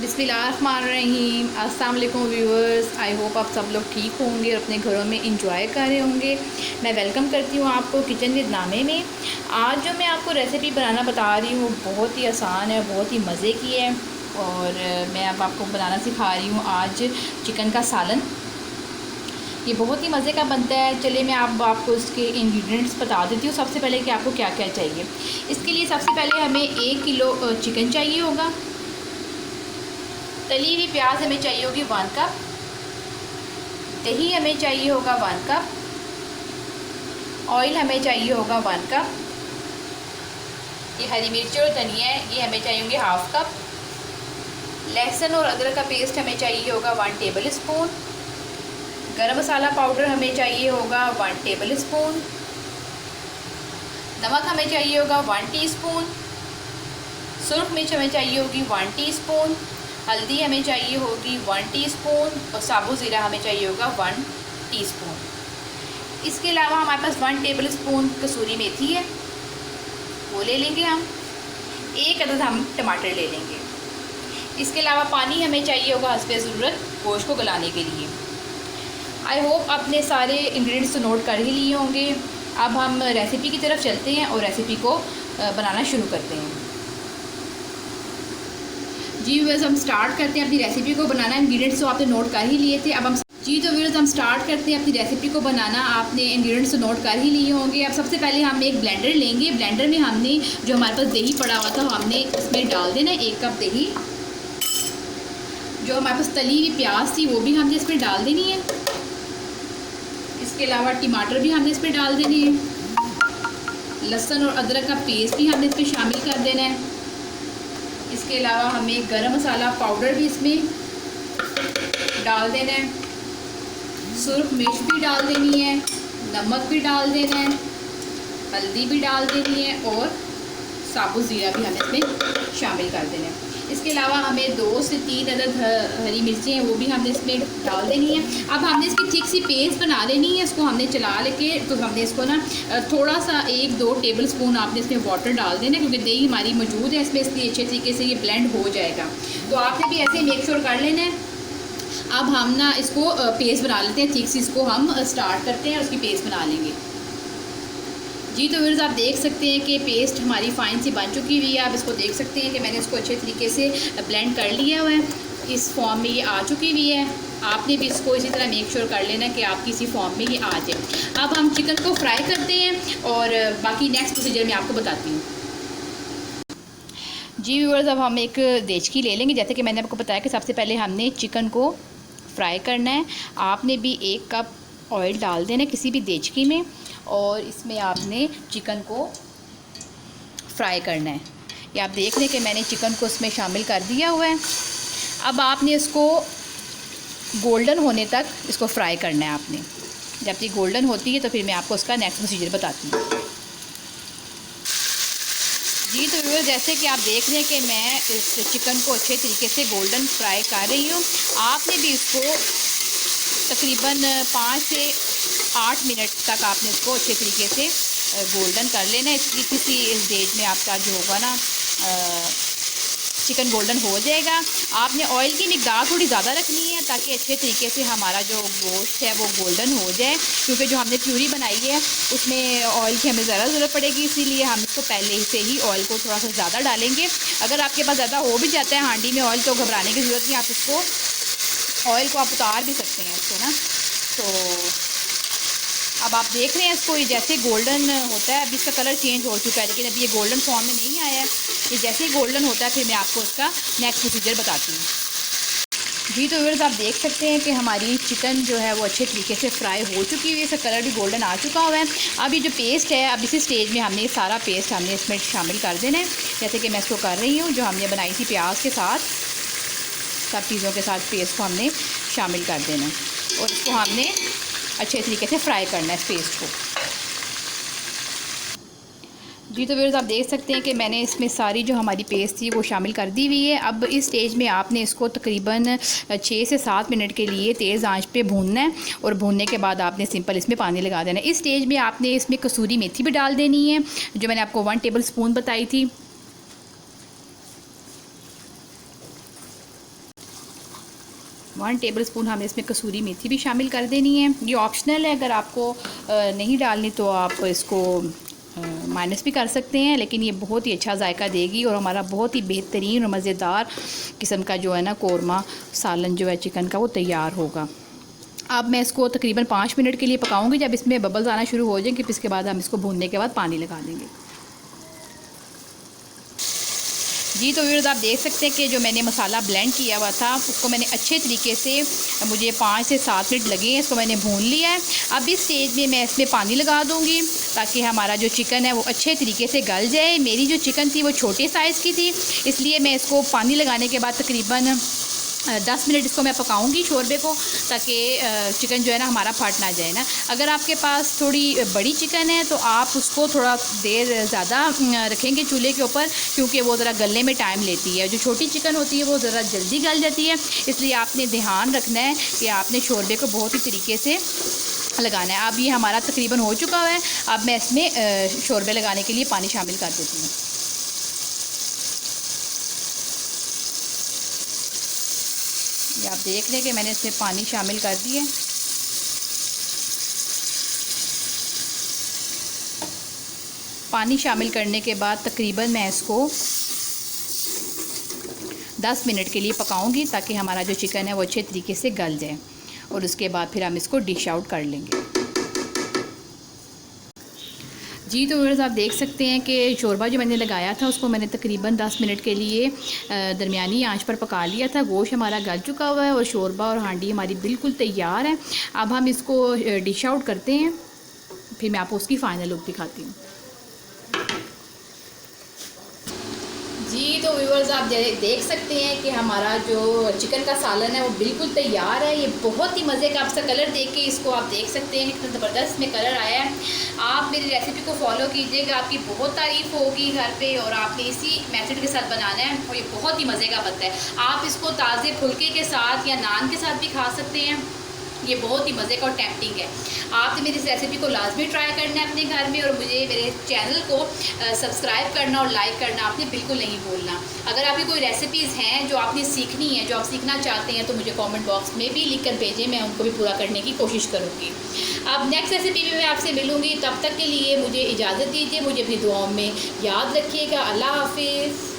बिस्मिल्लाहिर्रहमानिर्रहीम। अस्सलाम वालेकुम व्यूअर्स, आई होप आप सब लोग ठीक होंगे और अपने घरों में इंजॉय कर रहे होंगे। मैं वेलकम करती हूँ आपको किचन विद नामे में। आज जो मैं आपको रेसिपी बनाना बता रही हूँ बहुत ही आसान है, बहुत ही मज़े की है और मैं अब आपको बनाना सिखा रही हूँ आज चिकन का सालन। ये बहुत ही मज़े का बनता है। चलिए मैं आपको इसके इंग्रेडिएंट्स बता देती हूँ। सबसे पहले कि आपको क्या क्या चाहिए। इसके लिए सबसे पहले हमें 1 किलो चिकन चाहिए होगा। तली हुई प्याज हमें चाहिए होगी 1 कप। दही हमें चाहिए होगा 1 कप। ऑयल हमें चाहिए होगा 1 कप। ये हरी मिर्ची और धनिया है, ये हमें चाहिए होंगे 1/2 कप। लहसुन और अदरक का पेस्ट हमें चाहिए होगा 1 टेबल स्पून। गरम मसाला पाउडर हमें चाहिए होगा 1 टेबल स्पून। नमक हमें चाहिए होगा 1 टीस्पून। सुरख मिर्च हमें चाहिए होगी 1 टीस्पून। हल्दी हमें चाहिए होगी 1 टीस्पून और साबुत ज़ीरा हमें चाहिए होगा 1 टीस्पून। इसके अलावा हमारे पास 1 टेबल स्पून कसूरी मेथी है, वो ले लेंगे हम। 1 अदद हम टमाटर ले लेंगे। इसके अलावा पानी हमें चाहिए होगा हस्बे ज़रूरत गोश्त को गलाने के लिए। आई होप आपने सारे इंग्रेडिएंट्स तो नोट कर ही लिए होंगे। अब हम रेसिपी की तरफ चलते हैं और रेसिपी को बनाना शुरू करते हैं। जी व्यूअर्स, हम स्टार्ट करते हैं अपनी रेसिपी को बनाना। इंग्रेडिएंट्स तो आपने नोट कर ही लिए थे। अब हम व्यूअर्स हम स्टार्ट करते हैं अपनी रेसिपी को बनाना। आपने इंग्रेडिएंट्स तो नोट कर ही लिए होंगे। अब सबसे पहले हम एक ब्लेंडर लेंगे। ब्लेंडर में हमने जो हमारे पास दही पड़ा हुआ था हमने इसमें डाल देना 1 कप दही। जो हमारे पास तली हुई प्याज थी वो भी हमने इसमें डाल देनी है। इसके अलावा टमाटर भी हमने इसमें डाल देने हैं। लहसुन और अदरक का पेस्ट भी हमने इसमें शामिल कर देना है। इसके अलावा हमें गरम मसाला पाउडर भी इसमें डाल देना है। सुरख मिर्च भी डाल देनी है। नमक भी डाल देना है। हल्दी भी डाल देनी है और साबुत ज़ीरा भी हमें इसमें शामिल कर देना है। इसके अलावा हमें 2 से 3 अदद हरी मिर्ची हैं, वो भी हमने इसमें डाल देनी है। अब हमने इसकी थिक सी पेस्ट बना लेनी है। इसको हमने चला लेके तो हमने इसको ना थोड़ा सा 1-2 टेबल स्पून आपने इसमें वाटर डाल देना, क्योंकि दही हमारी मौजूद है इसमें, इसलिए अच्छे तरीके से ये ब्लेंड हो जाएगा। तो आपने भी ऐसे मेक श्योर कर लेना है। अब हम ना इसको पेस्ट बना लेते हैं थिक सी। इसको हम स्टार्ट करते हैं और उसकी पेस्ट बना लेंगे। जी तो व्यूअर्स, आप देख सकते हैं कि पेस्ट हमारी फ़ाइन सी बन चुकी हुई है। आप इसको देख सकते हैं कि मैंने इसको अच्छे तरीके से ब्लेंड कर लिया हुआ है। इस फॉर्म में ये आ चुकी हुई है। आपने भी इसको इसी तरह मेक श्योर कर लेना कि आपकी इसी फॉर्म में ये आ जाए। अब हम चिकन को फ्राई करते हैं और बाकी नेक्स्ट प्रोसीजर मैं आपको बताती हूँ। जी व्यूअर्स, अब हम एक देचकी ले लेंगे। जैसे कि मैंने आपको बताया कि सबसे पहले हमने चिकन को फ्राई करना है। आपने भी 1 कप ऑयल डाल देना किसी भी देचकी में और इसमें आपने चिकन को फ्राई करना है। ये आप देख लें कि मैंने चिकन को इसमें शामिल कर दिया हुआ है। अब आपने इसको गोल्डन होने तक इसको फ्राई करना है आपने। जब ये गोल्डन होती है तो फिर मैं आपको उसका नेक्स्ट प्रोसीजर बताती हूँ। जी तो व्यूअर्स, जैसे कि आप देख रहे हैं कि मैं इस चिकन को अच्छे तरीके से गोल्डन फ्राई कर रही हूँ। आपने भी इसको तकरीबन 5 से 8 मिनट तक आपने इसको अच्छे तरीके से गोल्डन कर लेना है। किसी स्टेज में आपका जो होगा ना चिकन गोल्डन हो जाएगा। आपने ऑयल की मिकदार थोड़ी ज़्यादा रखनी है ताकि अच्छे तरीके से हमारा जो गोश्त है वो गोल्डन हो जाए, क्योंकि जो हमने प्यूरी बनाई है उसमें ऑयल की हमें ज़्यादा ज़रूरत पड़ेगी, इसीलिए हम इसको पहले से ही ऑयल को थोड़ा सा ज़्यादा डालेंगे। अगर आपके पास ज़्यादा हो भी जाता है हांडी में ऑयल तो घबराने की ज़रूरत नहीं। आप इसको ऑयल को आप उतार भी सकते हैं इसको ना। तो अब आप देख रहे हैं इसको, ये जैसे गोल्डन होता है, अभी इसका कलर चेंज हो चुका है लेकिन अभी ये गोल्डन फॉर्म में नहीं आया है। ये जैसे ही गोल्डन होता है फिर मैं आपको इसका नेक्स्ट प्रोसीजर बताती हूँ। जी तो व्यूअर्स, आप देख सकते हैं कि हमारी चिकन जो है वो अच्छे तरीके से फ्राई हो चुकी हुई है। इसका कलर भी गोल्डन आ चुका हुआ है। अब ये जो पेस्ट है, अब इसी स्टेज में हमने सारा पेस्ट हमने इसमें शामिल कर देना है। जैसे कि मैं इसको कर रही हूँ, जो हमने बनाई थी प्याज के साथ, सब चीज़ों के साथ पेस्ट को हमने शामिल कर देना है और इसको हमने अच्छे तरीके से फ्राई करना है इस पेस्ट को। जी तो व्यूअर्स, आप देख सकते हैं कि मैंने इसमें सारी जो हमारी पेस्ट थी वो शामिल कर दी हुई है। अब इस स्टेज में आपने इसको तकरीबन 6 से 7 मिनट के लिए तेज़ आंच पे भूनना है और भूनने के बाद आपने सिंपल इसमें पानी लगा देना है। इस स्टेज में आपने इसमें कसूरी मेथी भी डाल देनी है, जो मैंने आपको 1 टेबल स्पून बताई थी। 1 टेबलस्पून हमने इसमें कसूरी मेथी भी शामिल कर देनी है। ये ऑप्शनल है, अगर आपको नहीं डालनी तो आप इसको माइनस भी कर सकते हैं, लेकिन ये बहुत ही अच्छा जायका देगी और हमारा बहुत ही बेहतरीन और मज़ेदार किस्म का जो है ना कौरमा सालन जो है चिकन का वो तैयार होगा। अब मैं इसको तकरीबन 5 मिनट के लिए पकाऊंगी। जब इसमें बबल्स आना शुरू हो जाएंगे फिर इसके बाद हम इसको भूनने के बाद पानी लगा देंगे। जी तो व्यूअर्स आप देख सकते हैं कि जो मैंने मसाला ब्लेंड किया हुआ था उसको मैंने अच्छे तरीके से, मुझे 5 से 7 मिनट लगे हैं, इसको मैंने भून लिया है। अब इस स्टेज में मैं इसमें पानी लगा दूंगी ताकि हमारा जो चिकन है वो अच्छे तरीके से गल जाए। मेरी जो चिकन थी वो छोटे साइज़ की थी, इसलिए मैं इसको पानी लगाने के बाद तकरीबन 10 मिनट इसको मैं पकाऊंगी शोरबे को, ताकि चिकन जो है ना हमारा फट ना जाए ना। अगर आपके पास थोड़ी बड़ी चिकन है तो आप उसको थोड़ा देर ज़्यादा रखेंगे चूल्हे के ऊपर, क्योंकि वो ज़रा गलने में टाइम लेती है। जो छोटी चिकन होती है वो ज़रा जल्दी गल जाती है, इसलिए आपने ध्यान रखना है कि आपने शोरबे को बहुत ही तरीके से लगाना है। अब ये हमारा तकरीबन हो चुका है। अब मैं इसमें शोरबे लगाने के लिए पानी शामिल कर देती हूँ। ये आप देख लें कि मैंने इसमें पानी शामिल कर दिए। पानी शामिल करने के बाद तकरीबन मैं इसको 10 मिनट के लिए पकाऊंगी ताकि हमारा जो चिकन है वो अच्छे तरीके से गल जाए, और उसके बाद फिर हम इसको डिश आउट कर लेंगे। जी तो व्यूअर्स आप देख सकते हैं कि शोरबा जो मैंने लगाया था उसको मैंने तकरीबन 10 मिनट के लिए दरमियानी आंच पर पका लिया था। गोश्त हमारा गल चुका हुआ है और शोरबा और हांडी हमारी बिल्कुल तैयार है। अब हम इसको डिश आउट करते हैं, फिर मैं आपको उसकी फ़ाइनल लुक दिखाती हूँ। जी तो व्यूअर्स आप देख सकते हैं कि हमारा जो चिकन का सालन है वो बिल्कुल तैयार है। ये बहुत ही मज़े का, आपका कलर देख के इसको आप देख सकते हैं कितना ज़बरदस्त में कलर आया है। आप मेरी रेसिपी को फॉलो कीजिएगा, आपकी बहुत तारीफ़ होगी घर पे, और आपने इसी मेथड के साथ बनाना है और ये बहुत ही मज़े का बनता है। आप इसको ताज़े फुल्के के साथ या नान के साथ भी खा सकते हैं। ये बहुत ही मज़े का और टेम्पटिंग है। आपने मेरी इस रेसिपी को लाजमी ट्राई करना है अपने घर में, और मुझे मेरे चैनल को सब्सक्राइब करना और लाइक करना आपने बिल्कुल नहीं भूलना। अगर आपकी कोई रेसिपीज़ हैं जो आपने सीखनी है, जो आप सीखना चाहते हैं, तो मुझे कमेंट बॉक्स में भी लिख कर भेजें, मैं उनको भी पूरा करने की कोशिश करूँगी। अब नेक्स्ट रेसिपी में मैं आपसे मिलूँगी, तब तक के लिए मुझे इजाज़त दीजिए। मुझे अपनी दुआओं में याद रखिएगा। अल्लाह हाफिज़।